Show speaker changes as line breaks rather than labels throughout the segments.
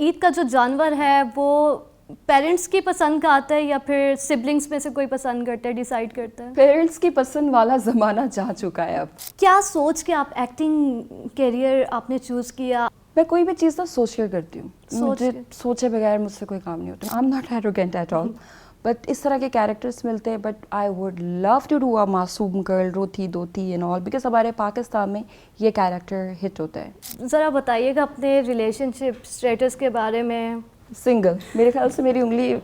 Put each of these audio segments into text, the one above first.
ईद का जो जानवर है वो पेरेंट्स की पसंद का आता है या फिर सिबलिंग्स में से कोई पसंद करता है, डिसाइड करता है?
पेरेंट्स की पसंद वाला ज़माना जा चुका है अब।
क्या सोच के आप एक्टिंग करियर आपने चूज़ किया?
मैं कोई भी चीज़ ना सोच कर करती हूँ, मुझे
के।
सोचे बगैर मुझसे कोई काम नहीं होता। I am not arrogant at all, but इस तरह के कैरेक्टर्स मिलते हैं। But I would love to do a मासूम गर्ल, रोती धोती एंड ऑल, बिकॉज हमारे पाकिस्तान में ये कैरेक्टर हिट होता है।
ज़रा बताइएगा अपने रिलेशनशिप स्टेटस के बारे में।
सिंगल, मेरे ख्याल से मेरी उंगली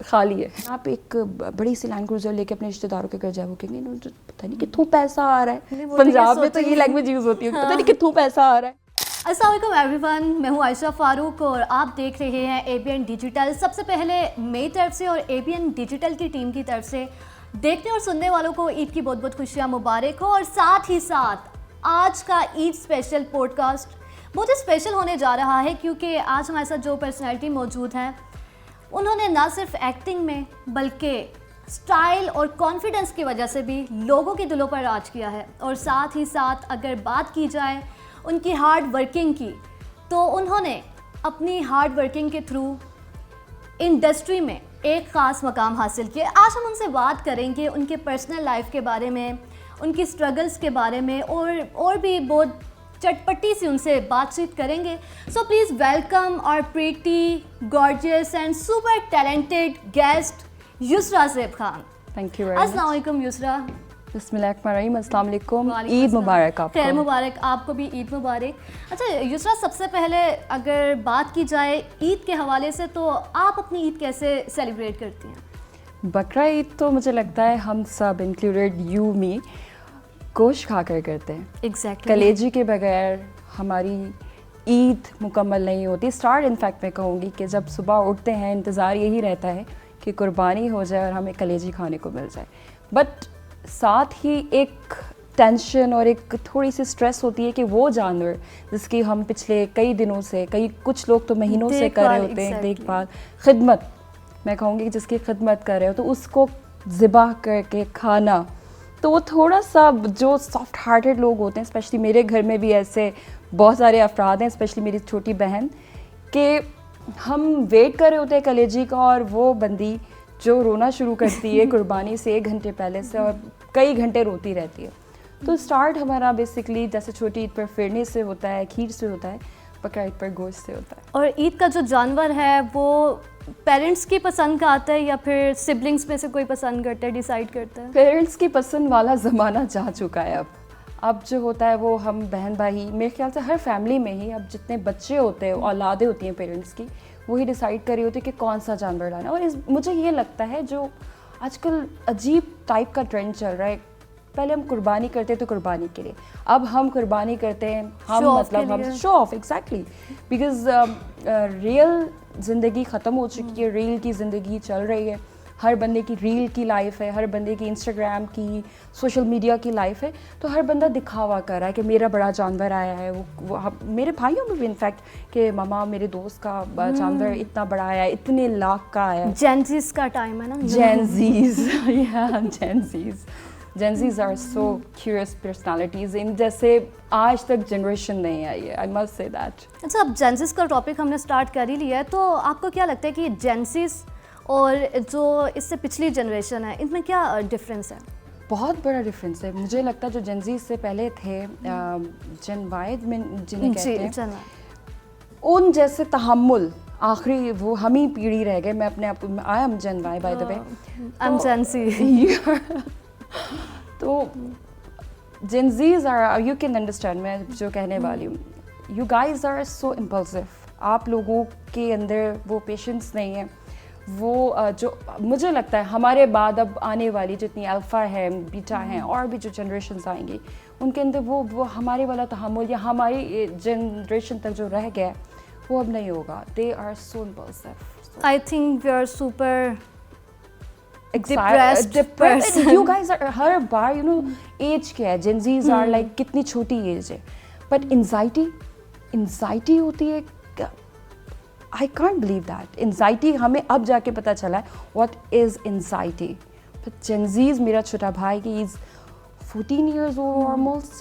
खाली है। आप एक बड़ी सी लैंड क्रूजर लेके अपने रिश्तेदारों के घर जाओ, कहेंगे पता नहीं कितों पैसा आ रहा है। पंजाब में तो ये लैंग्वेज यूज़ होती है, पता नहीं कितों पैसा आ रहा है।
अस्सलाम वालेकुम एवरीवन, मैं हूँ आयशा फारूक और आप देख रहे हैं एबीएन डिजिटल। सबसे पहले मेरी तरफ से और एबीएन डिजिटल की टीम की तरफ से देखने और सुनने वालों को ईद की बहुत बहुत खुशियाँ मुबारक हो। और साथ ही साथ आज का ईद स्पेशल पॉडकास्ट बहुत ही स्पेशल होने जा रहा है, क्योंकि आज हमारे साथ जो पर्सनैलिटी मौजूद हैं उन्होंने ना सिर्फ एक्टिंग में बल्कि स्टाइल और कॉन्फिडेंस की वजह से भी लोगों के दिलों पर राज किया है। और साथ ही साथ अगर बात की जाए उनकी हार्ड वर्किंग की, तो उन्होंने अपनी हार्ड वर्किंग के थ्रू इंडस्ट्री में एक ख़ास मकाम हासिल किया। आज हम उनसे बात करेंगे उनके पर्सनल लाइफ के बारे में, उनकी स्ट्रगल्स के बारे में और भी बहुत चटपटी सी उनसे बातचीत करेंगे। सो प्लीज़ वेलकम और pretty gorgeous and super talented guest Yusra ज़ेब Khan.
Thank you very much.
अस्सलाम वालेकुम युसरा।
बिस्मिल्लाहिर्रहमानिर्रहीम, अस्सलाम वालेकुम। ईद मुबारक आपको।
खैर मुबारक, आपको भी ईद मुबारक। अच्छा युसरा, सबसे पहले अगर बात की जाए ईद के हवाले से, तो आप अपनी ईद कैसे सेलिब्रेट करती हैं?
बकरा ईद तो मुझे लगता है हम सब इंक्लूडेड यू मी गोश्त खाकर करते हैं।
एग्जैक्टली।
कलेजी के बगैर हमारी ईद मुकम्मल नहीं होती। स्टार्ट इनफैक्ट मैं कहूँगी कि जब सुबह उठते हैं इंतज़ार यही रहता है कि कुर्बानी हो जाए और हमें कलेजी खाने को मिल जाए। बट साथ ही एक टेंशन और एक थोड़ी सी स्ट्रेस होती है कि वो जानवर जिसकी हम पिछले कई दिनों से, कुछ लोग तो महीनों से कर रहे होते हैं देखभाल, खिदमत, मैं कहूँगी जिसकी खिदमत कर रहे हो, तो उसको ज़िबा करके खाना, तो वो थोड़ा सा जो सॉफ्ट हार्टेड लोग होते हैं, स्पेशली मेरे घर में भी ऐसे बहुत सारे अफराद हैं, स्पेशली मेरी छोटी बहन, कि हम वेट कर रहे होते हैं कलेजी का, और वो बंदी जो रोना शुरू करती है कुर्बानी से 1 घंटे पहले से और कई घंटे रोती रहती है। तो स्टार्ट हमारा बेसिकली जैसे छोटी ईद पर फिरने से होता है, खीर से होता है, बकरा ईद पर गोश्त से होता है।
और ईद का जो जानवर है वो पेरेंट्स की पसंद का आता है या फिर सिबलिंग्स में से कोई पसंद करता है, डिसाइड करता है?
पेरेंट्स की पसंद वाला ज़माना जा चुका है अब जो होता है वो हम बहन भाई, मेरे ख्याल से हर फैमिली में ही अब जितने बच्चे होते हैं, औलादें होती हैं पेरेंट्स की, वही डिसाइड कर रही होती है कि कौन सा जानवर लाना। और मुझे ये लगता है जो आजकल अजीब टाइप का ट्रेंड चल रहा है, पहले हम कुर्बानी करते तो कुर्बानी के लिए, अब हम कुर्बानी करते हैं हम show off. Exactly, because real ज़िंदगी ख़त्म हो चुकी है, रील की ज़िंदगी चल रही है। हर बंदे की रील की लाइफ है, हर बंदे की इंस्टाग्राम की, सोशल मीडिया की लाइफ है। तो हर बंदा दिखावा कर रहा है कि मेरा बड़ा जानवर आया है। मेरे भाइयों में भी इनफैक्ट कि मामा मेरे दोस्त का जानवर इतना बड़ा आया है, इतने लाख का आया है।
जेनजीज का टाइम है ना।
Gen Zs are so curious personalities, इन जैसे आज तक जनरेशन नहीं आई है, आई मस्ट से दैट।
अच्छा, अब जेनजीज का टॉपिक हमने स्टार्ट कर ही लिया है, तो आपको क्या लगता है कि जेनजीज और जो इससे पिछली जनरेशन है, इनमें क्या डिफरेंस है?
बहुत बड़ा डिफरेंस है। मुझे लगता है जो जेनजी से पहले थे, जन वाई में जिन्हें कहते हैं, उन जैसे तहम्मुल आखिरी वो हम ही पीढ़ी रह गए। मैं अपने आप I am Gen Y by the,
way I am Gen.
Z Gen Zs are, you can understand मैं जो कहने वाली हूँ, you guys are so impulsive. आप लोगों के अंदर वो पेशेंस नहीं है, वो जो मुझे लगता है हमारे बाद अब आने वाली जितनी अल्फ़ा है, बीटा हैं, और भी जो जनरेशन्स आएंगी, उनके अंदर वो हमारे वाला तहम्मुल या हमारी जनरेशन तक जो रह गया वो अब नहीं होगा। They are so impulsive.
I think we are super
depressed. You guys are हर बार एज क्या है, जेनजीज आर लाइक कितनी छोटी एज है, बट एंजाइटी होती है। I can't believe that. Anxiety हमें अब जाके पता चला है what is anxiety. But Gen Z's, मेरा छोटा भाई की is 14 years old almost,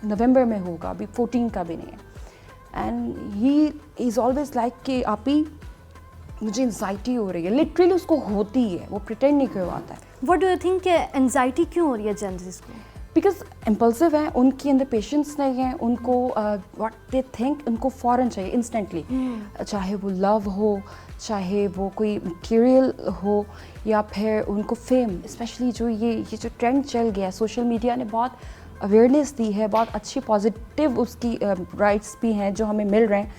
नवंबर में होगा, अभी 14 का भी नहीं है। And he is always like कि आप ही मुझे एंजाइटी हो रही है, लिटरली उसको होती है, वो प्रिटेंड नहीं करवाता है।
What do you think anxiety क्यों हो रही है जेनजीज को?
बिकॉज इम्पल्सिव है, उनके अंदर पेशेंस नहीं है, उनको व्हाट दे थिंक उनको फ़ौरन चाहिए इंस्टेंटली, चाहे वो लव हो, चाहे वो कोई मटेरियल हो, या फिर उनको फेम। स्पेशली जो ये जो ट्रेंड चल गया है, सोशल मीडिया ने बहुत अवेयरनेस दी है, बहुत अच्छी पॉजिटिव उसकी राइट्स भी हैं जो हमें मिल रहे हैं।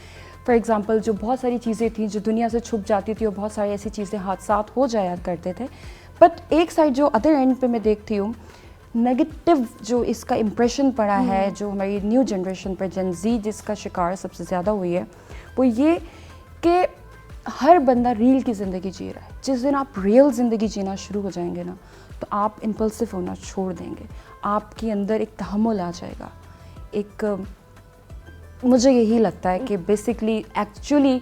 फॉर एग्ज़ाम्पल जो बहुत सारी चीज़ें थी जो दुनिया से छुप जाती थी और बहुत सारी ऐसी चीज़ें हादसात हो जाया करते थे, बट एक साइड जो अदर एंड पे मैं देखती हूँ नेगेटिव जो इसका इम्प्रेशन पड़ा है, जो हमारी न्यू जनरेशन पर जेन ज़ी जिसका शिकार सबसे ज़्यादा हुई है, वो ये कि हर बंदा रील की ज़िंदगी जी रहा है। जिस दिन आप रियल ज़िंदगी जीना शुरू हो जाएंगे ना, तो आप इम्पल्सिव होना छोड़ देंगे, आपके अंदर एक तहम्मुल आ जाएगा। एक मुझे यही लगता है कि बेसिकली एक्चुअली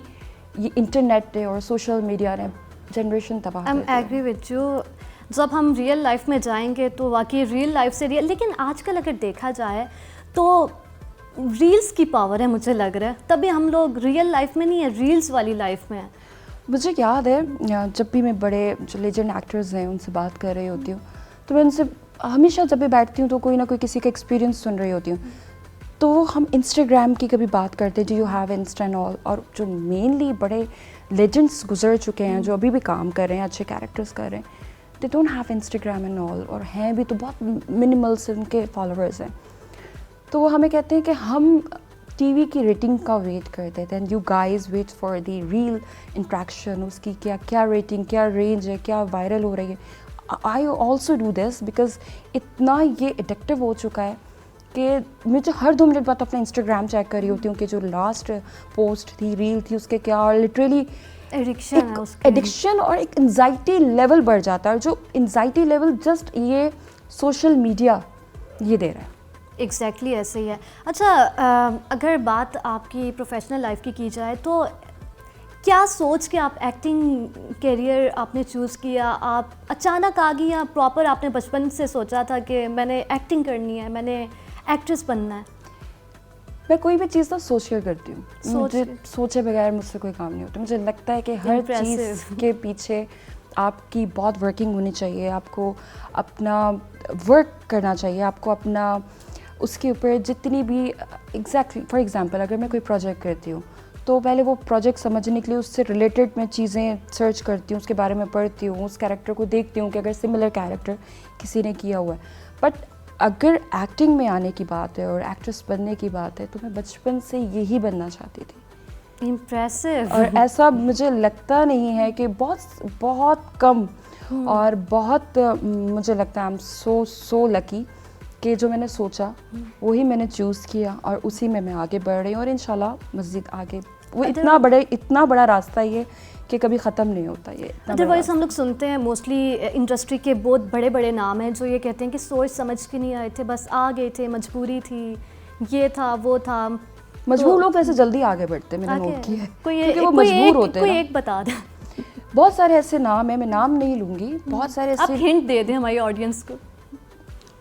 ये इंटरनेट ने और सोशल मीडिया ने जनरेशन तबाह कर दिया।
I agree with you. जब हम रियल लाइफ में जाएंगे तो वाकई रियल लाइफ से रियल, लेकिन आजकल अगर देखा जाए तो रील्स की पावर है, मुझे लग रहा है, तभी हम लोग रियल लाइफ में नहीं है, रील्स वाली लाइफ में है।
मुझे याद है जब भी मैं बड़े जो लेजेंड एक्टर्स हैं उनसे बात कर रही होती हूँ, तो मैं उनसे हमेशा जब भी बैठती हूँ तो कोई ना कोई किसी का एक्सपीरियंस सुन रही होती हूँ, तो हम इंस्टाग्राम की कभी बात करते, do you have Insta and all. और जो मेनली बड़े लेजेंड्स गुजर चुके हैं जो अभी भी काम कर रहे हैं, अच्छे कैरेक्टर्स कर रहे हैं, they don't have Instagram and all, और हैं भी तो बहुत मिनिमल से उनके फॉलोअर्स हैं। तो वो हमें कहते हैं कि हम टीवी की रेटिंग का वेट करते थे, and you guys wait for the real interaction, उसकी क्या क्या रेटिंग, क्या रेंज है, क्या वायरल हो रही है। I also do this because इतना ये एडिक्टिव हो चुका है कि मुझे हर 2 मिनट बाद अपना इंस्टाग्राम चेक कर रही होती हूँ कि जो लास्ट पोस्ट थी, रील थी, उसके क्या लिटरली
एडिक्शन है उसके।
एडिक्शन और एक एंजाइटी लेवल बढ़ जाता है, जो एंजाइटी लेवल जस्ट ये सोशल मीडिया ये दे रहा है।
एग्जैक्टली ऐसे ही है। अच्छा, अगर बात आपकी प्रोफेशनल लाइफ की जाए तो क्या सोच के आप एक्टिंग करियर आपने चूज़ किया? आप अचानक आ गई या प्रॉपर आपने बचपन से सोचा था कि मैंने एक्टिंग करनी है, मैंने एक्ट्रेस बनना है?
मैं कोई भी चीज़ ना सोच कर करती हूँ, मुझे सोचे बगैर मुझसे कोई काम नहीं होता। मुझे लगता है कि हर चीज़ के पीछे आपकी बहुत वर्किंग होनी चाहिए, आपको अपना वर्क करना चाहिए, आपको अपना उसके ऊपर जितनी भी एग्जैक्टली फॉर एग्जांपल अगर मैं कोई प्रोजेक्ट करती हूँ तो पहले वो प्रोजेक्ट समझने के लिए उससे रिलेटेड मैं चीज़ें सर्च करती हूँ, उसके बारे में पढ़ती हूँ, उस कैरेक्टर को देखती हूँ कि अगर सिमिलर कैरेक्टर किसी ने किया हुआ है। बट अगर एक्टिंग में आने की बात है और एक्ट्रेस बनने की बात है तो मैं बचपन से यही बनना चाहती थी।
इम्प्रेसिव।
और ऐसा मुझे लगता नहीं है कि बहुत बहुत कम और बहुत मुझे लगता है आई एम सो लकी कि जो मैंने सोचा वही मैंने चूज़ किया और उसी में मैं आगे बढ़ रही हूँ, और इंशाल्लाह मज़ीद आगे वो इतना बड़ा रास्ता ये कि कभी ख़त्म नहीं होता ये।
अदरवाइज हम लोग सुनते हैं मोस्टली इंडस्ट्री के बहुत बड़े बड़े नाम हैं जो ये कहते हैं कि सोच समझ के नहीं आए थे, बस आ गए थे, मजबूरी थी, ये था वो था।
मजबूर लोग वैसे जल्दी आगे बढ़ते हैं, मैंने नोट किया है, क्योंकि वो
कोई
मजबूर होते हैं।
कोई एक बता दें।
बहुत सारे ऐसे नाम हैं, मैं नाम नहीं लूँगी, बहुत सारे
आप
ऐसे
हिंट दे दें हमारी ऑडियंस को।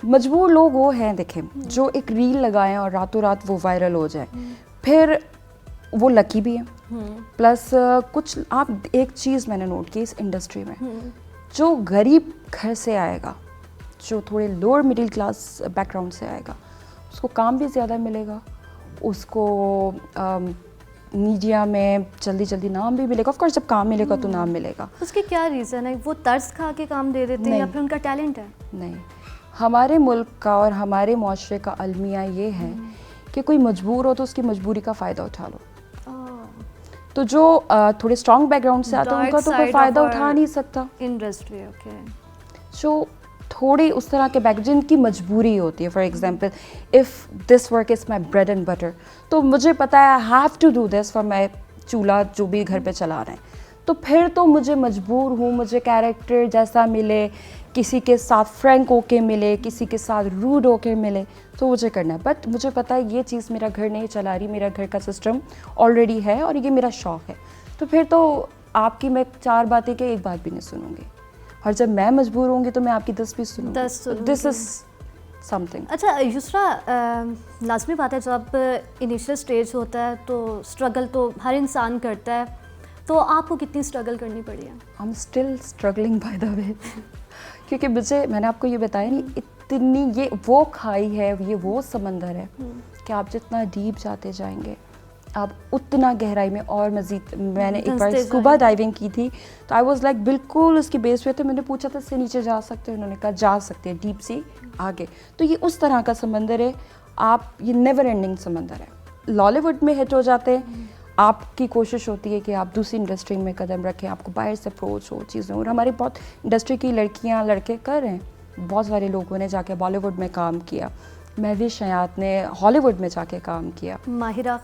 मजबूर लोग वो हैं, देखें, जो एक रील लगाएं और रातों रात वो वायरल हो जाए, फिर वो लकी भी है। प्लस कुछ आप एक चीज़ मैंने नोट की इस इंडस्ट्री में, जो गरीब घर से आएगा, जो थोड़े लोअर मिडिल क्लास बैकग्राउंड से आएगा, उसको काम भी ज़्यादा मिलेगा, उसको मीडिया में जल्दी नाम भी मिलेगा। ऑफ कोर्स जब काम मिलेगा तो नाम मिलेगा।
उसके क्या रीज़न है? वो तर्स खा के काम दे देते हैं या फिर उनका टैलेंट है?
नहीं, हमारे मुल्क का और हमारे माशरे का अलमिया ये है कि कोई मजबूर हो तो उसकी मजबूरी का फ़ायदा उठा लो। तो जो थोड़े स्ट्रॉन्ग बैकग्राउंड से आता है उनका तो कोई फ़ायदा उठा नहीं सकता।
Industry okay.
जो थोड़ी उस तरह के बैक जिनकी मजबूरी होती है, for example if this work is my bread and butter, तो मुझे पता है I have to do this for my चूल्हा जो भी घर पे चला रहे हैं, तो फिर तो मुझे मजबूर हूँ, मुझे कैरेक्टर जैसा मिले, किसी के साथ फ्रैंक होके मिले, किसी के साथ रूड होके मिले, तो मुझे करना है। बट मुझे पता है ये चीज़ मेरा घर नहीं चला रही, मेरा घर का सिस्टम ऑलरेडी है और ये मेरा शौक़ है, तो फिर तो आपकी मैं 4 बातें के 1 बात भी नहीं सुनूंगी, और जब मैं मजबूर होंगी तो मैं आपकी 10 भी सुनूंगी। This is something.
अच्छा युसरा, लाजमी बात है जब इनिशियल स्टेज होता है तो स्ट्रगल तो हर इंसान करता है, तो आपको कितनी स्ट्रगल करनी पड़ी है?
I am still struggling bye by वे, क्योंकि मैंने आपको ये बताया नहीं, इतनी ये वो खाई है, ये वो समंदर है कि आप जितना डीप जाते जाएंगे आप उतना गहराई में और मज़ीद। मैंने एक बार स्कूबा डाइविंग की थी तो आई वाज लाइक बिल्कुल उसके बेस पे थे। मैंने पूछा था इससे नीचे जा सकते हैं, उन्होंने कहा जा सकते हैं, डीप सी आगे। तो ये उस तरह का समंदर है, आप ये नेवर एंडिंग समंदर है। लॉलीवुड में हिट हो जाते हैं, आपकी कोशिश होती है कि आप दूसरी इंडस्ट्री में कदम रखें, आपको बाहर से अप्रोच हो चीज़ें, और हमारी बहुत इंडस्ट्री की लड़कियां लड़के कर रहे हैं। बहुत सारे लोगों ने जाके बॉलीवुड में काम किया, महविश हयात ने हॉलीवुड में जाके काम किया,
माहिरा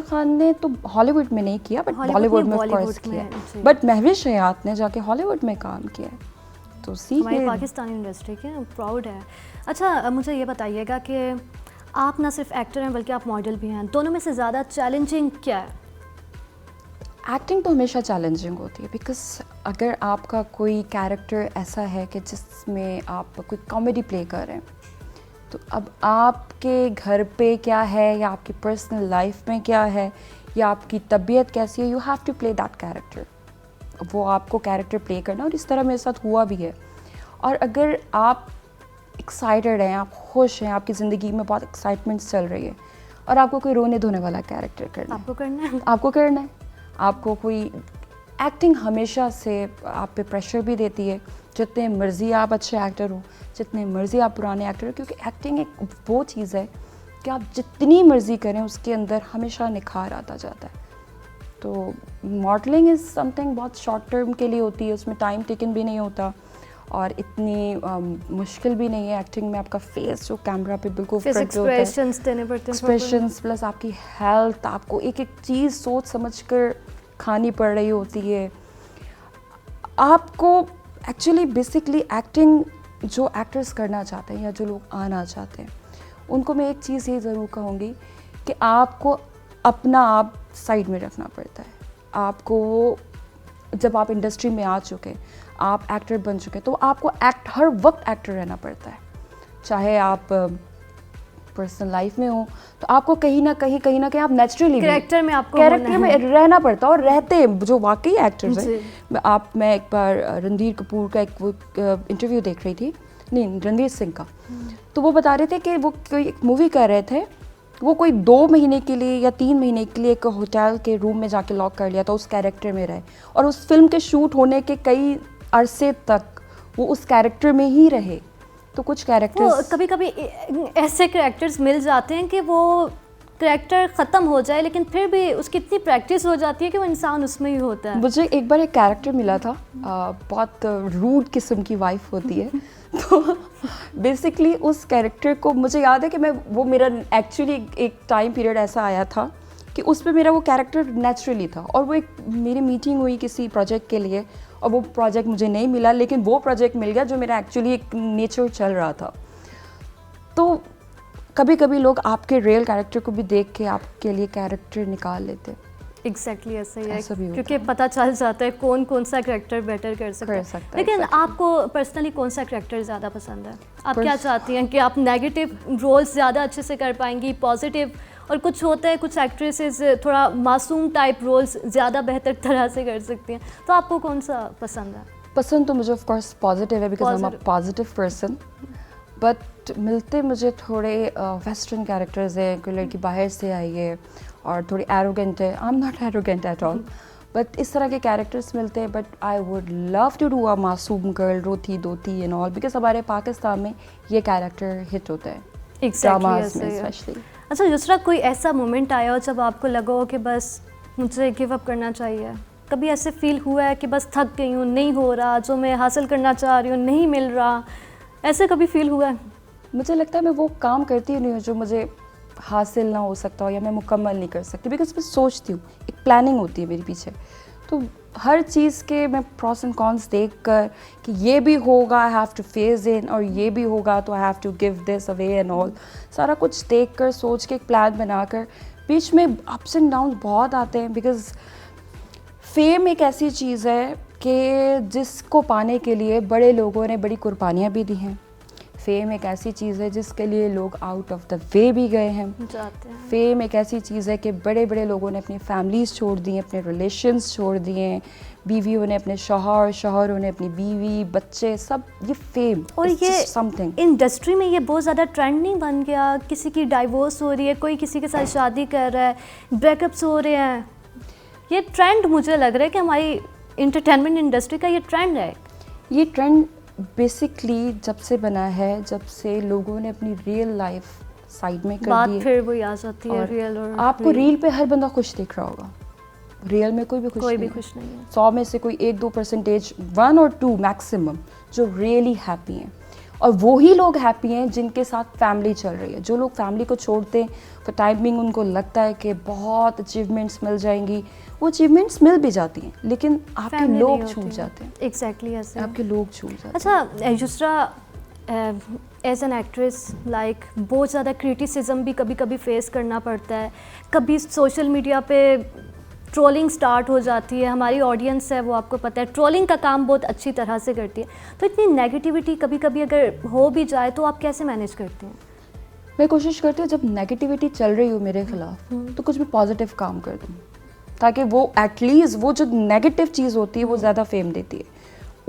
खान ने तो हॉलीवुड में नहीं किया बट बॉलीवुड में ऑफ कोर्स किया,
बट महविश हयात ने जाके हॉलीवुड में काम किया। तो
हमारी पाकिस्तानी इंडस्ट्री के प्राउड है। अच्छा मुझे ये बताइएगा कि आप ना सिर्फ एक्टर हैं बल्कि आप मॉडल भी हैं, दोनों में से ज़्यादा चैलेंजिंग क्या है?
एक्टिंग तो हमेशा चैलेंजिंग होती है, बिकॉज अगर आपका कोई कैरेक्टर ऐसा है कि जिसमें आप कोई कॉमेडी प्ले कर रहे हैं, तो अब आपके घर पे क्या है या आपकी पर्सनल लाइफ में क्या है या आपकी तबीयत कैसी है, you have to play that character. वो आपको कैरेक्टर प्ले करना, और इस तरह मेरे साथ हुआ भी है। और अगर आप एक्साइटेड हैं, आप खुश हैं, आपकी ज़िंदगी में बहुत एक्साइटमेंट्स चल रही है और आपको कोई रोने धोने वाला कैरेक्टर करना है, आपको करना है। आपको कोई एक्टिंग हमेशा से आप पे प्रेशर भी देती है, जितने मर्ज़ी आप अच्छे एक्टर हो, जितने मर्ज़ी आप पुराने एक्टर हो, क्योंकि एक्टिंग एक वो चीज़ है कि आप जितनी मर्ज़ी करें उसके अंदर हमेशा निखार आता जाता है। तो मॉडलिंग इज़ समथिंग बहुत शॉर्ट टर्म के लिए होती है, उसमें टाइम टेकन भी नहीं होता और इतनी मुश्किल भी नहीं है। एक्टिंग में आपका फेस जो कैमरा पे बिल्कुल फ्रंट होता है,
एक्सप्रेशंस देने पड़ते हैं,
एक्सप्रेशंस प्लस आपकी हेल्थ, आपको एक एक चीज़ सोच समझ कर खानी पड़ रही होती है। आपको एक्चुअली बेसिकली एक्टिंग जो एक्टर्स करना चाहते हैं या जो लोग आना चाहते हैं, उनको मैं एक चीज़ ये ज़रूर कहूँगी कि आपको अपना आप साइड में रखना पड़ता है। आपको जब आप इंडस्ट्री में आ चुके, आप एक्टर बन चुके, तो आपको हर वक्त एक्टर रहना पड़ता है। चाहे आप पर्सनल लाइफ में हो तो आपको कहीं ना कहीं आप नेचुरली
कैरेक्टर में आपको
कैरेक्टर में रहना पड़ता है, और रहते हैं जो वाकई एक्टर्स हैं। मैं एक बार रणधीर कपूर का एक इंटरव्यू देख रही थी, नहीं रणवीर सिंह का, तो वो बता रहे थे कि वो कोई एक मूवी कर रहे थे, वो कोई 2 महीने के लिए या 3 महीने के लिए एक होटल के रूम में जाके लॉक कर लिया था, उस कैरेक्टर में रहे, और उस फिल्म के शूट होने के कई अरसे तक वो उस कैरेक्टर में ही रहे। तो कुछ कैरेक्टर्स,
कभी कभी ऐसे कैरेक्टर्स मिल जाते हैं कि वो कैरेक्टर ख़त्म हो जाए लेकिन फिर भी उसकी इतनी प्रैक्टिस हो जाती है कि वो इंसान उसमें ही होता है।
मुझे एक बार एक कैरेक्टर मिला था, बहुत रूड किस्म की वाइफ होती है तो बेसिकली उस कैरेक्टर को मुझे याद है कि वो मेरा एक्चुअली एक टाइम पीरियड ऐसा आया था कि उस पर मेरा वो कैरेक्टर नेचुरली था, और वो एक मेरी मीटिंग हुई किसी प्रोजेक्ट के लिए, और वो प्रोजेक्ट मुझे नहीं मिला, लेकिन वो प्रोजेक्ट मिल गया जो मेरा एक्चुअली एक नेचर चल रहा था। तो कभी कभी लोग आपके रियल कैरेक्टर को भी देख के आपके लिए कैरेक्टर निकाल लेते हैं।
एग्जैक्टली ऐसा ही है, क्योंकि पता चल जाता है कौन सा कैरेक्टर बेटर कर सकता है। लेकिन आपको पर्सनली कौन सा कैरेक्टर ज़्यादा पसंद है? आप क्या चाहती हैं कि आप नेगेटिव रोल्स ज़्यादा अच्छे से कर पाएंगी, पॉजिटिव, और कुछ होता है कुछ एक्ट्रेसेस थोड़ा मासूम टाइप रोल्स ज़्यादा बेहतर तरह से कर सकती हैं, तो आपको कौन सा पसंद है?
पसंद तो मुझे ऑफ कोर्स पॉजिटिव है, because I am a positive person, but मिलते मुझे थोड़े वेस्टर्न कैरेक्टर्स हैं। कोई लड़की बाहर से आई है और थोड़ी एरोगेंट है, I am not arrogant at all, but इस तरह के कैरेक्टर्स मिलते हैं। But I would love to do a मासूम गर्ल, रोती धोती एंड ऑल, बिकॉज हमारे पाकिस्तान में ये कैरेक्टर हिट होता है, ड्रामास में स्पेशली।
अच्छा युसरा, कोई ऐसा मोमेंट आया हो जब आपको लगा हो कि बस मुझे गिव अप करना चाहिए? कभी ऐसे फील हुआ है कि बस थक गई हूँ, नहीं हो रहा, जो मैं हासिल करना चाह रही हूँ नहीं मिल रहा, ऐसे कभी फील हुआ है?
मुझे लगता है मैं वो काम करती नहीं हूँ जो मुझे हासिल ना हो सकता हो या मैं मुकम्मल नहीं कर सकती, बिकॉज मैं सोचती हूँ, एक प्लानिंग होती है मेरे पीछे। तो हर चीज़ के मैं प्रॉस एंड कॉन्स देख कर कि ये भी होगा, I have to face in, और ये भी होगा तो I have to give this away and all, सारा कुछ देख कर सोच के एक प्लान बनाकर, बीच में अप्स एंड डाउन बहुत आते हैं, बिकॉज फेम एक ऐसी चीज़ है कि जिसको पाने के लिए बड़े लोगों ने बड़ी कुर्बानियाँ भी दी हैं। फेम एक ऐसी चीज़ है जिसके लिए लोग आउट ऑफ द वे भी गए हैं।
जाते हैं।
फेम एक ऐसी चीज़ है कि बड़े बड़े लोगों ने अपनी फैमिलीज़ छोड़ दी हैं, अपने रिलेशंस छोड़ दिए हैं, बीवियों ने अपने शौहर, शौहरों ने अपनी बीवी, बच्चे, सब ये फेम
और ये
समथिंग।
इंडस्ट्री में ये बहुत ज़्यादा ट्रेंड नहीं बन गया? किसी की डाइवोर्स हो रही है, कोई किसी के साथ शादी कर रहा है, ब्रेकअप्स हो रहे हैं, ये ट्रेंड मुझे लग रहा है कि हमारी इंटरटेनमेंट इंडस्ट्री का ये ट्रेंड है।
ये ट्रेंड बेसिकली जब से बना है, जब से लोगों ने अपनी रियल लाइफ साइड में कर
बात
दी है।
फिर वही आ जाती है,
और
रियल और
आपको रील पे हर बंदा खुश दिख रहा होगा, रियल में कोई भी खुश नहीं है। 100 में से कोई 1-2%, 1 और 2 मैक्सिमम जो रियली हैप्पी हैं, और वही लोग हैप्पी हैं जिनके साथ फैमिली चल रही है। जो लोग फैमिली को छोड़ते हैं फॉर टाइमिंग, उनको लगता है कि बहुत अचीवमेंट्स मिल जाएंगी, वो अचीवमेंट्स मिल भी जाती हैं, लेकिन आपके लोग छूट जाते हैं।
एग्जैक्टली ऐसे
आपके लोग छूट जाते हैं।
अच्छा Yusra, as an actress like बहुत ज़्यादा क्रिटिसिज्म भी कभी कभी फेस करना पड़ता है, कभी सोशल मीडिया पे ट्रोलिंग स्टार्ट हो जाती है। हमारी ऑडियंस है वो आपको पता है ट्रोलिंग का काम बहुत अच्छी तरह से करती है, तो इतनी नेगेटिविटी कभी कभी अगर हो भी जाए तो आप कैसे मैनेज करते हैं?
मैं कोशिश करती हूँ जब नेगेटिविटी चल रही हो मेरे खिलाफ तो कुछ भी पॉजिटिव काम कर दूँ, ताकि वो एटलीस्ट वो जो नेगेटिव चीज़ होती है वो ज़्यादा फेम देती है।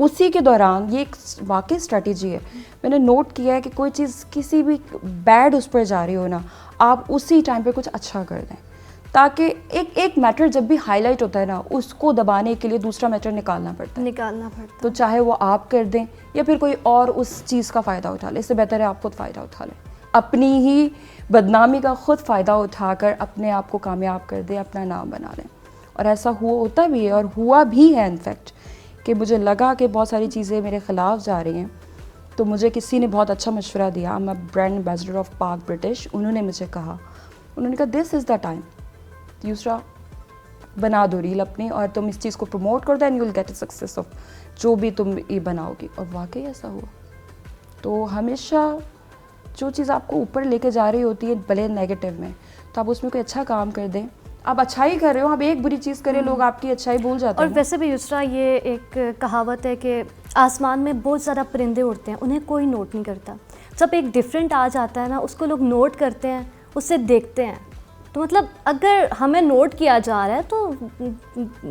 उसी के दौरान ये एक वाकई स्ट्रेटजी है, मैंने नोट किया है कि कोई चीज़ किसी भी बैड उस पर जा रही हो ना, आप उसी टाइम पे कुछ अच्छा कर दें, ताकि एक मैटर जब भी हाईलाइट होता है ना, उसको दबाने के लिए दूसरा मैटर निकालना पड़ता है। तो चाहे वो आप कर दें या फिर कोई और उस चीज़ का फ़ायदा उठा ले, इससे बेहतर है आप खुद फ़ायदा उठा लें, अपनी ही बदनामी का खुद फ़ायदा उठाकर अपने आप को कामयाब कर दें, अपना नाम बना लें। और ऐसा होता भी है और हुआ भी है इनफैक्ट, कि मुझे लगा कि बहुत सारी चीज़ें मेरे ख़िलाफ़ जा रही हैं, तो मुझे किसी ने बहुत अच्छा मशवरा दिया, मैं ब्रांड एम्बेसडर ऑफ पाक ब्रिटिश, उन्होंने मुझे कहा, उन्होंने कहा दिस इज़ द टाइम, दूसरा बना दो रील अपनी और तुम इस चीज़ को प्रमोट कर दो and you will get a success of जो भी तुम ये बनाओगी। और वाकई ऐसा हुआ। तो हमेशा जो चीज़ आपको ऊपर लेके जा रही होती है भले नेगेटिव में, तो आप उसमें कोई अच्छा काम कर दें। आप अच्छाई कर रहे हो, आप एक बुरी चीज़ करें, लोग आपकी अच्छाई भूल जाते हैं।
और वैसे भी युसरा, ये एक कहावत है कि आसमान में बहुत ज़्यादा परिंदे उड़ते हैं, उन्हें कोई नोट नहीं करता। जब एक डिफरेंट आ जाता है ना, उसको लोग नोट करते हैं, उससे देखते हैं। तो मतलब अगर हमें नोट किया जा रहा है तो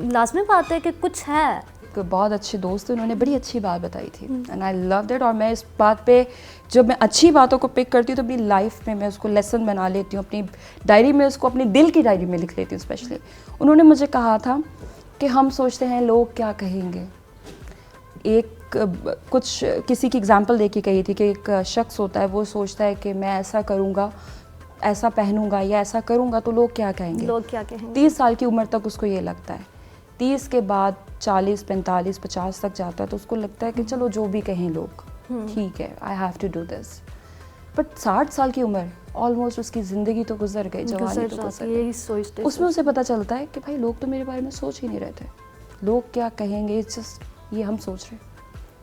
लाज़मी बात है कि कुछ है।
एक बहुत अच्छे दोस्त थे, उन्होंने बड़ी अच्छी बात बताई थी एंड आई लव दैट। और मैं इस बात पे, जब मैं अच्छी बातों को पिक करती हूँ तो अपनी लाइफ में मैं उसको लेसन बना लेती हूँ, अपनी डायरी में उसको अपनी दिल की डायरी में लिख लेती हूँ स्पेशली। उन्होंने मुझे कहा था कि हम सोचते हैं लोग क्या कहेंगे। कुछ किसी की एग्जाम्पल दे के कही थी कि एक शख्स होता है, वो सोचता है कि मैं ऐसा करूँगा, ऐसा पहनूंगा या ऐसा करूँगा तो लोग क्या कहेंगे। 30 साल की उम्र तक उसको ये लगता है। 30 के बाद 40, 45, 50 तक जाता है तो उसको लगता है कि चलो जो भी कहें लोग ठीक है, I have to do this. But 60 साल की उम्र ऑलमोस्ट उसकी ज़िंदगी तो गुजर गई, जवानी तो गुजर गई। उसमें उसे पता चलता है कि भाई लोग तो मेरे बारे में सोच ही नहीं रहे थे, लोग क्या कहेंगे। जस्ट ये हम सोच रहे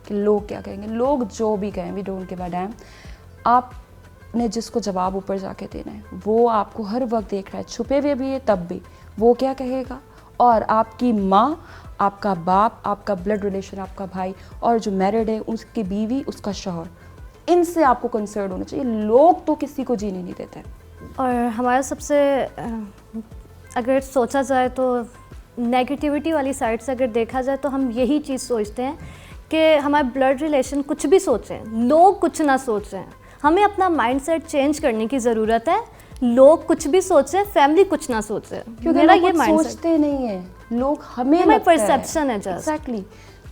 कि लोग क्या कहेंगे। लोग जो भी कहें, we don't give a damn. आपने जिसको जवाब ऊपर जाके देना है वो आपको हर वक्त देख रहा है, छुपे हुए भी है तब भी, वो क्या कहेगा। और आपकी माँ, आपका बाप, आपका ब्लड रिलेशन, आपका भाई और जो मैरिड है उसकी बीवी, उसका शौहर, इनसे आपको कंसर्न होना चाहिए। लोग तो किसी को जीने नहीं देते।
और हमारा सबसे अगर सोचा जाए तो नेगेटिविटी वाली साइड से अगर देखा जाए तो हम यही चीज़ सोचते हैं कि हमारे ब्लड रिलेशन कुछ भी सोचें, लोग कुछ ना सोचें। हमें अपना माइंडसेट चेंज करने की ज़रूरत है। लोग कुछ भी सोचें, फैमिली कुछ ना सोचे,
मेरा ये माइंडसेट सोचते नहीं है लोग, हमें
परसेप्शन है just.
Exactly,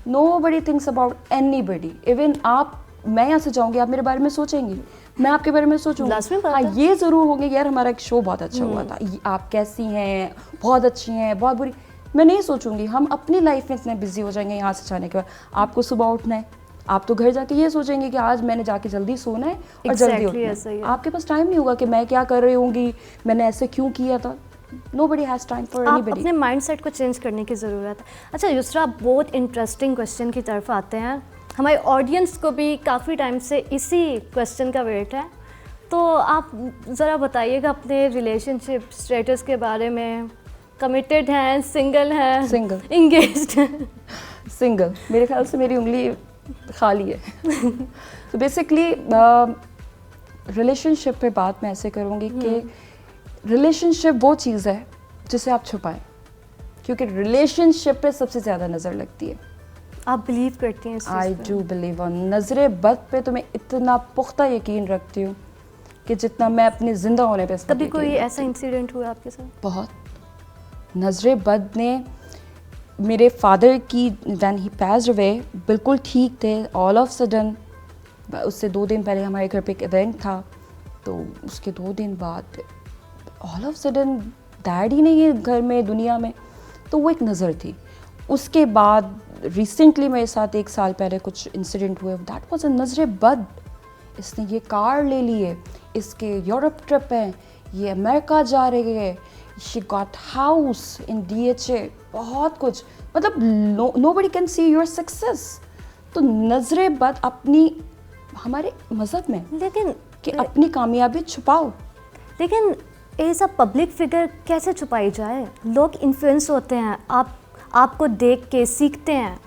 nobody thinks about anybody. Even आप, मैं यहाँ से जाऊँगी, आप मेरे बारे में सोचेंगी, मैं आपके बारे में सोचूंगी। हाँ, ये ज़रूर होंगे यार हमारा एक शो बहुत अच्छा हुआ था, आप कैसी हैं, बहुत अच्छी हैं, बहुत बुरी, मैं नहीं सोचूंगी। हम अपनी लाइफ में इतने बिजी हो जाएंगे यहाँ से जाने के बाद। आपको सुबह उठना है, आप तो घर जाके ये सोचेंगे कि आज मैंने जाके जल्दी सोना है और जल्दी उठना है। आपके पास टाइम नहीं होगा कि मैं क्या कर रही होंगी, मैंने ऐसे क्यों किया था। Nobody has time for anybody.
अपने माइंडसेट को चेंज करने की ज़रूरत है। अच्छा युसरा, बहुत इंटरेस्टिंग क्वेश्चन की तरफ आते हैं। हमारी ऑडियंस को भी काफ़ी टाइम से इसी क्वेश्चन का वेट है, तो आप ज़रा बताइएगा अपने रिलेशनशिप स्टेटस के बारे में। कमिटेड हैं, सिंगल हैं,
सिंगल,
इंगेज्ड हैं?
सिंगल। मेरे ख्याल से मेरी उंगली खाली है। तो बेसिकली रिलेशनशिप पे बात मैं ऐसे करूँगी कि रिलेशनशिप वो चीज़ है जिसे आप छुपाएं, क्योंकि रिलेशनशिप पे सबसे ज़्यादा नज़र लगती है।
आप बिलीव करती हैं इस
आई
चीज़ पे?
डू बिलीव ऑन नजरे बद पे तो मैं इतना पुख्ता यकीन रखती हूँ कि जितना मैं अपने जिंदा होने पे इस वक्त
कभी
यकीन
कोई
रखती
ऐसा इंसिडेंट हुआ आपके साथ?
हूँ। बहुत नजरे बद ने मेरे फादर की व्हेन ही पैस्ड अवे बिल्कुल ठीक थे, ऑल ऑफ सडन उससे 2 दिन पहले हमारे घर पे एक इवेंट था, तो उसके 2 दिन बाद all of sudden dad he नहीं है घर में, दुनिया में। तो वो एक नज़र थी। उसके बाद रिसेंटली मेरे साथ 1 साल पहले कुछ इंसिडेंट हुए, दैट वाज अ नजरे बद। इसने ये कार ले ली है, इसके यूरोप ट्रिप है, ये अमेरिका जा रही है, she got house in DHA, बहुत कुछ, मतलब nobody can see your success. तो नजरे बद अपनी, हमारे मज़हब में
लेकिन
कि अपनी कामयाबी छुपाओ।
लेकिन एज अ पब्लिक फिगर कैसे छुपाई जाए? लोग इन्फ्लुएंस होते हैं, आपको देख के सीखते हैं,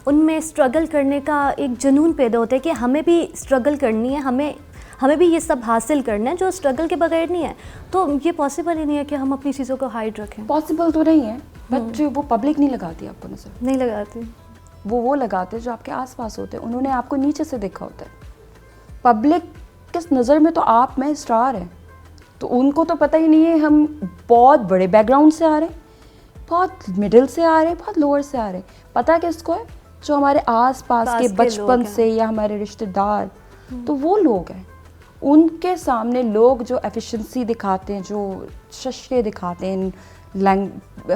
उनमें स्ट्रगल करने का एक जुनून पैदा होता है कि हमें भी स्ट्रगल करनी है, हमें भी ये सब हासिल करना है जो स्ट्रगल के बगैर नहीं है। तो ये पॉसिबल ही नहीं है कि हम अपनी चीज़ों को हाइड रखें।
पॉसिबल तो नहीं है, बट वो पब्लिक नहीं लगाती आपको नजर।
नहीं लगाती।
वो लगाते जो आपके आसपास होते हैं, उन्होंने आपको नीचे से देखा होता है। पब्लिक किस नज़र में तो आप में स्टार हैं, तो उनको तो पता ही नहीं है हम बहुत बड़े बैकग्राउंड से आ रहे हैं, बहुत मिडिल से आ रहे हैं, बहुत लोअर से आ रहे हैं। पता किसको है? जो हमारे आसपास के बचपन से या हमारे रिश्तेदार, तो वो लोग हैं। उनके सामने लोग जो एफिशिएंसी दिखाते हैं, जो शशके दिखाते हैं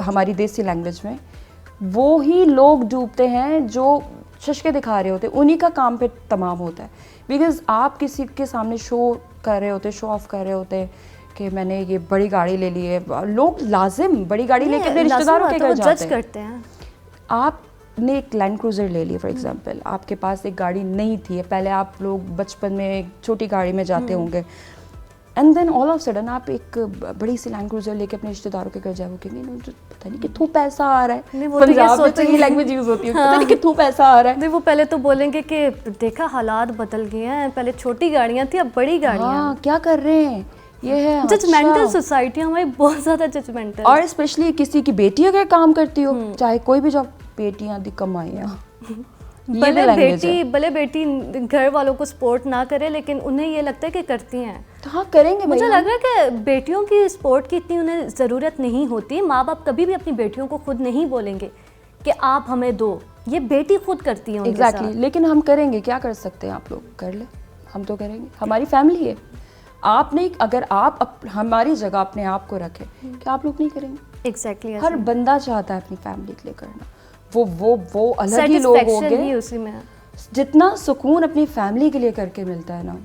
हमारी देसी लैंग्वेज में, वो ही लोग डूबते हैं जो शशके दिखा रहे होते हैं, उन्हीं का काम पे तमाम होता है। बिकॉज आप किसी के सामने शो कर रहे होते, शो ऑफ कर रहे होते कि मैंने ये बड़ी गाड़ी ले ली है। लोग लाजिम बड़ी गाड़ी लेके अपने रिश्तेदारों के घर जाते हैं।
करते हैं।
आपने एक लैंड क्रूजर ले ली फॉर एग्जांपल, आपके पास एक गाड़ी नहीं थी, पहले आप लोग बचपन में एक छोटी गाड़ी में जाते होंगे, and then all of sudden आप एक बड़ी सी लैंड क्रूजर लेके अपने रिश्तेदारों के घर जाओगे, नहीं पता नहीं कितों पैसा आ रहा है। पंजाब में तो ये लैंग्वेज यूज होती है, पता नहीं कितों पैसा आ रहा है।
नहीं, वो पहले तो बोलेंगे कि देखा हालात बदल गए हैं, पहले छोटी गाड़ियां थी अब बड़ी गाड़ियां।
हाँ, क्या कर रहे हैं ये है।
जजमेंटल सोसाइटी हमारी बहुत ज्यादा जजमेंटल।
और स्पेशली किसी की बेटी अगर काम करती हो, चाहे कोई भी जॉब, बेटियां दी कमाइयां।
भले बेटी घर वालों को सपोर्ट ना करे, लेकिन उन्हें ये लगता है कि करती हैं।
तो हाँ, करेंगे।
मुझे लग रहा है कि बेटियों की सपोर्ट की इतनी उन्हें ज़रूरत नहीं होती। माँ बाप कभी भी अपनी बेटियों को खुद नहीं बोलेंगे कि आप हमें दो, ये बेटी खुद करती है उनके साथ।
लेकिन हम करेंगे, क्या कर सकते हैं? आप लोग कर ले, हम तो करेंगे, हमारी फैमिली है। आप नहीं, अगर आप हमारी जगह अपने आप को रखें, क्या आप लोग नहीं करेंगे?
एग्जैक्टली।
हर बंदा चाहता है अपनी फैमिली के लिए करना, वो अलग ही लोग होंगे।
उसी में
जितना सुकून अपनी फैमिली के लिए करके मिलता है ना,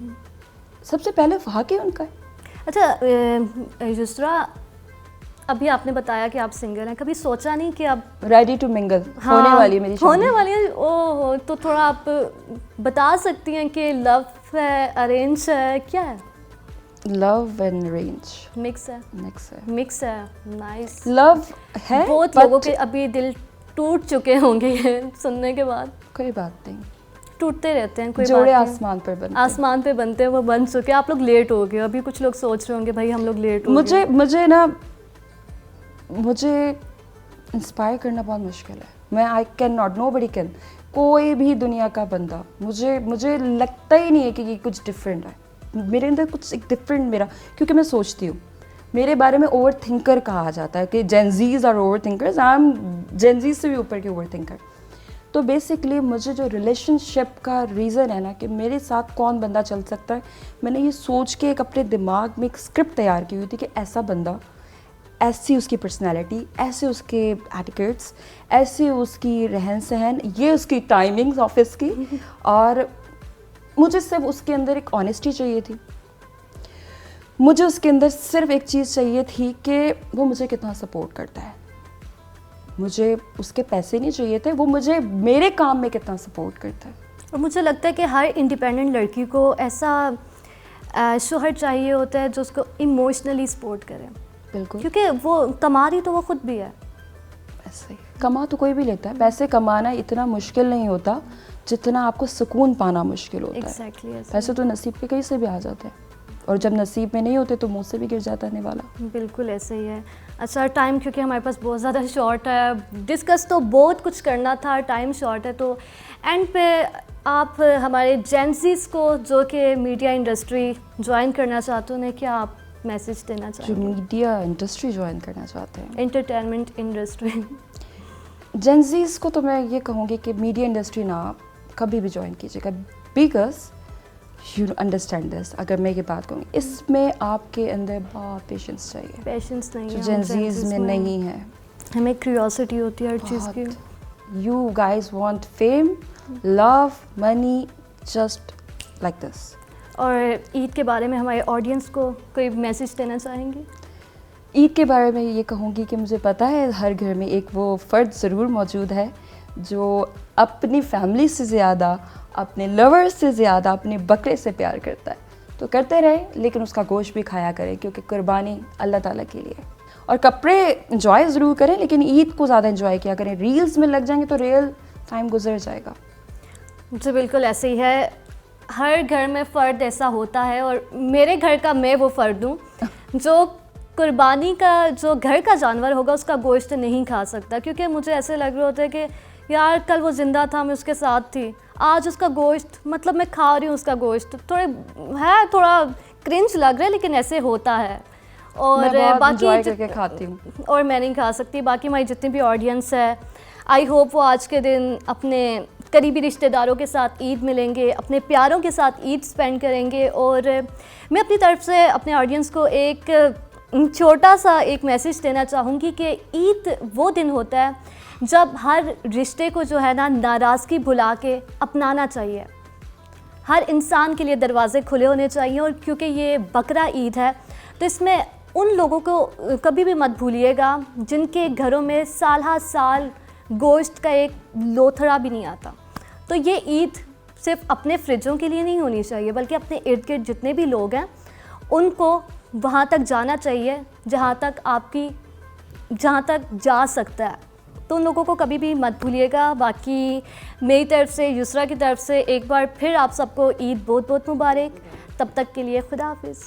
सबसे पहले वाकई उनका है।
अच्छा युसरा, अभी आपने बताया कि आप सिंगल हैं, कभी सोचा नहीं कि आप
रेडी टू मिंगल होने वाली है मेरी शादी?
होने वाली है। ओह, तो थोड़ा आप बता सकती हैं कि लव है, अरेंज है, क्या है?
लव एंड अरेंज
मिक्स है। नाइस।
लव है,
बहुत लोगों के अभी दिल टूट चुके होंगे ये सुनने के बाद।
कोई बात नहीं,
टूटते रहते हैं, कोई
जोड़े
बात
आसमान पर बनते
आसमान पे बनते हैं, वो बन चुके। आप लोग लेट हो गए, अभी कुछ लोग सोच रहे होंगे भाई हम लोग लेट हो गए।
मुझे इंस्पायर करना बहुत मुश्किल है। मैं I can not, nobody can, कोई भी दुनिया का बंदा, मुझे लगता ही नहीं है कि ये कुछ डिफरेंट है मेरे अंदर, कुछ एक डिफरेंट मेरा, क्योंकि मैं सोचती हूँ। मेरे बारे में ओवर थिंकर कहा जाता है कि Gen Zs are overthinkers, I am Gen Zs से भी ऊपर के ओवर थिंकर। तो बेसिकली मुझे जो रिलेशनशिप का रीज़न है ना कि मेरे साथ कौन बंदा चल सकता है, मैंने ये सोच के एक अपने दिमाग में एक स्क्रिप्ट तैयार की हुई थी कि ऐसा बंदा, ऐसी उसकी पर्सनैलिटी, ऐसे उसके एटिकेट्स, ऐसे उसकी रहन सहन, ये उसकी टाइमिंग्स ऑफिस की, और मुझे सिर्फ उसके अंदर एक ऑनेस्टी चाहिए थी। मुझे उसके अंदर सिर्फ एक चीज़ चाहिए थी कि वो मुझे कितना सपोर्ट करता है। मुझे उसके पैसे नहीं चाहिए थे, वो मुझे मेरे काम में कितना सपोर्ट करता है।
और मुझे लगता है कि हर इंडिपेंडेंट लड़की को ऐसा शोहर चाहिए होता है जो उसको इमोशनली सपोर्ट करे।
बिल्कुल,
क्योंकि वो कमा रही तो वो खुद भी है।
ऐसे ही कमा तो कोई भी लेता है, पैसे कमाना इतना मुश्किल नहीं होता जितना आपको सुकून पाना मुश्किल होता है।
एग्जैक्टली
पैसे तो नसीब के कहीं से भी आ जाते हैं, और जब नसीब में नहीं होते तो मुंह से भी गिर जाता है वाला।
बिल्कुल ऐसे ही है। अच्छा, टाइम क्योंकि हमारे पास बहुत ज़्यादा शॉर्ट है, डिस्कस तो बहुत कुछ करना था, टाइम शॉर्ट है, तो एंड पे आप हमारे जेंजीज को जो कि मीडिया इंडस्ट्री ज्वाइन करना चाहते हो, उन्हें क्या आप मैसेज देना
जो
चाहेंगे?
मीडिया इंडस्ट्री ज्वाइन करना चाहते हैं,
एंटरटेनमेंट इंडस्ट्री।
जेंजीज को तो मैं ये कहूँगी कि मीडिया इंडस्ट्री ना कभी भी ज्वाइन कीजिएगा, बिकॉज यू अंडरस्टैंड दिस। अगर मैं ये बात कहूँगी, इसमें आपके अंदर बहुत पेशेंस चाहिए,
पेशेंस नहीं
जो
है
जेंजीज में नहीं है।
हमें क्यूरियोसिटी होती है हर चीज़ की।
You guys want fame, love, money, just like this.
और ईद के बारे में हमारे ऑडियंस को कोई मैसेज देना चाहेंगे?
ईद के बारे में ये कहूँगी कि मुझे पता है हर घर में एक वो फ़र्द ज़रूर मौजूद है जो अपनी फैमिली से ज़्यादा, अपने लवर से ज़्यादा अपने बकरे से प्यार करता है। तो करते रहे, लेकिन उसका गोश्त भी खाया करें, क्योंकि कुर्बानी अल्लाह ताला के लिए। और कपड़े इंजॉय ज़रूर करें, लेकिन ईद को ज़्यादा इंजॉय किया करें। रील्स में लग जाएंगे तो रियल टाइम गुजर जाएगा।
जी बिल्कुल ऐसे ही है, हर घर में फ़र्द ऐसा होता है, और मेरे घर का मैं वो फ़र्द हूँ जो कुर्बानी का, जो घर का जानवर होगा उसका गोश्त नहीं खा सकता, क्योंकि मुझे ऐसे लग रहा होता है कि यार कल वो ज़िंदा था, मैं उसके साथ थी, आज उसका गोश्त, मतलब मैं खा रही हूँ उसका गोश्त, थोड़ा क्रिंज लग रहा है, लेकिन ऐसे होता है। और बाकी
करके खाती हूँ,
और मैं नहीं खा सकती। बाकी हमारी जितनी भी ऑडियंस है, आई होप वो आज के दिन अपने करीबी रिश्तेदारों के साथ ईद मिलेंगे, अपने प्यारों के साथ ईद स्पेंड करेंगे। और मैं अपनी तरफ से अपने ऑडियंस को एक छोटा सा एक मैसेज देना चाहूँगी कि ईद वो दिन होता है जब हर रिश्ते को जो है ना नाराज़गी भुला के अपनाना चाहिए। हर इंसान के लिए दरवाज़े खुले होने चाहिए, और क्योंकि ये बकरा ईद है तो इसमें उन लोगों को कभी भी मत भूलिएगा जिनके घरों में साल हर साल गोश्त का एक लोथड़ा भी नहीं आता। तो ये ईद सिर्फ अपने फ्रिजों के लिए नहीं होनी चाहिए, बल्कि अपने इर्द गिर्द जितने भी लोग हैं उनको वहाँ तक जाना चाहिए जहाँ तक जा सकता है। तो उन लोगों को कभी भी मत भूलिएगा। बाकी मेरी तरफ से, युसरा की तरफ से एक बार फिर आप सबको ईद बहुत बहुत मुबारक। तब तक के लिए खुदा हाफिज़।